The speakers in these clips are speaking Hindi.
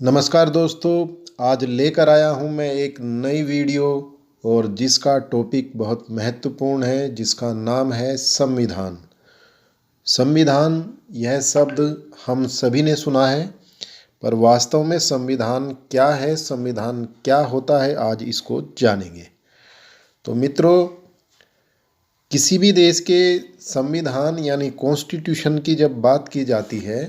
नमस्कार दोस्तों, आज लेकर आया हूं मैं एक नई वीडियो और जिसका टॉपिक बहुत महत्वपूर्ण है, जिसका नाम है संविधान। संविधान यह शब्द हम सभी ने सुना है, पर वास्तव में संविधान क्या है, संविधान क्या होता है, आज इसको जानेंगे। तो मित्रों, किसी भी देश के संविधान यानी कॉन्स्टिट्यूशन की जब बात की जाती है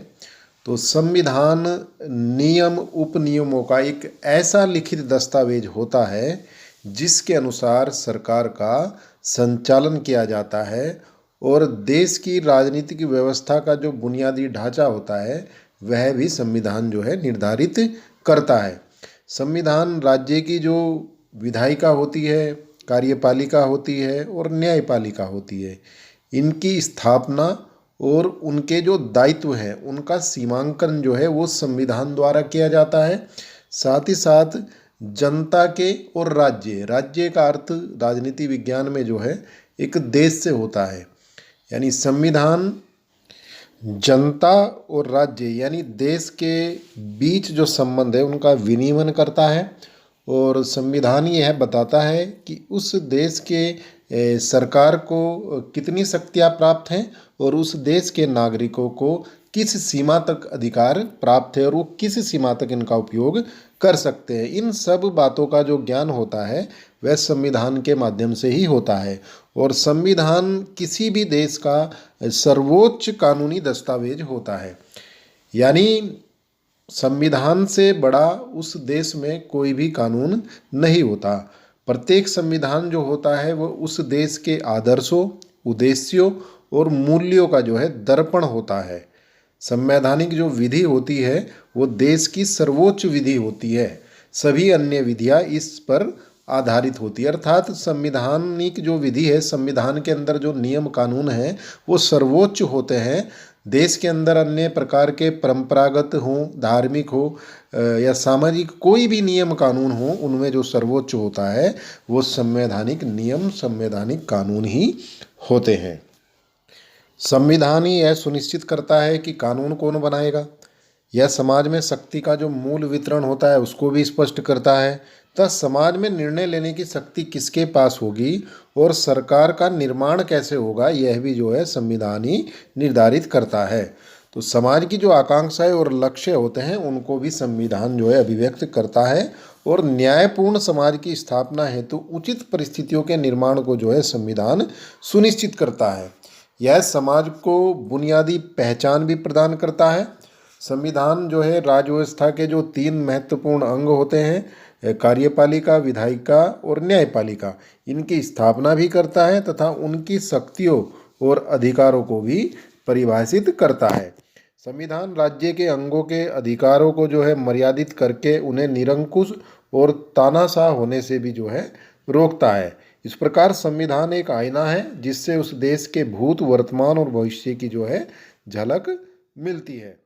तो संविधान नियम उपनियमों का एक ऐसा लिखित दस्तावेज होता है जिसके अनुसार सरकार का संचालन किया जाता है और देश की राजनीतिक व्यवस्था का जो बुनियादी ढांचा होता है वह भी संविधान जो है निर्धारित करता है। संविधान राज्य की जो विधायिका होती है, कार्यपालिका होती है और न्यायपालिका होती है, इनकी स्थापना और उनके जो दायित्व हैं उनका सीमांकन जो है वो संविधान द्वारा किया जाता है। साथ ही साथ जनता के और राज्य का अर्थ राजनीति विज्ञान में जो है एक देश से होता है, यानी संविधान जनता और राज्य यानी देश के बीच जो संबंध है उनका विनियमन करता है और संविधान यह बताता है कि उस देश के सरकार को कितनी शक्तियाँ प्राप्त हैं और उस देश के नागरिकों को किस सीमा तक अधिकार प्राप्त है और वो किस सीमा तक इनका उपयोग कर सकते हैं। इन सब बातों का जो ज्ञान होता है वह संविधान के माध्यम से ही होता है और संविधान किसी भी देश का सर्वोच्च कानूनी दस्तावेज होता है, यानी संविधान से बड़ा उस देश में कोई भी कानून नहीं होता। प्रत्येक संविधान जो होता है वो उस देश के आदर्शों, उद्देश्यों और मूल्यों का जो है दर्पण होता है। संवैधानिक जो विधि होती है वो देश की सर्वोच्च विधि होती है, सभी अन्य विधियाँ इस पर आधारित होती है। अर्थात संविधानिक जो विधि है, संविधान के अंदर जो नियम कानून हैं वो सर्वोच्च होते हैं। देश के अंदर अन्य प्रकार के परंपरागत हों, धार्मिक हो या सामाजिक कोई भी नियम कानून हो, उनमें जो सर्वोच्च होता है वो संवैधानिक नियम, संवैधानिक कानून ही होते हैं। संविधान ही यह सुनिश्चित करता है कि कानून कौन बनाएगा, यह समाज में शक्ति का जो मूल वितरण होता है उसको भी स्पष्ट करता है, तथा समाज में निर्णय लेने की शक्ति किसके पास होगी और सरकार का निर्माण कैसे होगा, यह भी जो है संविधान ही निर्धारित करता है। तो समाज की जो आकांक्षाएं और लक्ष्य होते हैं उनको भी संविधान जो है अभिव्यक्त करता है और न्यायपूर्ण समाज की स्थापना हेतु उचित परिस्थितियों के निर्माण को जो है संविधान सुनिश्चित करता है। यह समाज को बुनियादी पहचान भी प्रदान करता है। संविधान जो है राज्य व्यवस्था के जो 3 महत्वपूर्ण अंग होते हैं, कार्यपालिका, विधायिका और न्यायपालिका, इनकी स्थापना भी करता है तथा उनकी शक्तियों और अधिकारों को भी परिभाषित करता है। संविधान राज्य के अंगों के अधिकारों को जो है मर्यादित करके उन्हें निरंकुश और तानाशाह होने से भी जो है रोकता है। इस प्रकार संविधान एक आईना है जिससे उस देश के भूत, वर्तमान और भविष्य की जो है झलक मिलती है।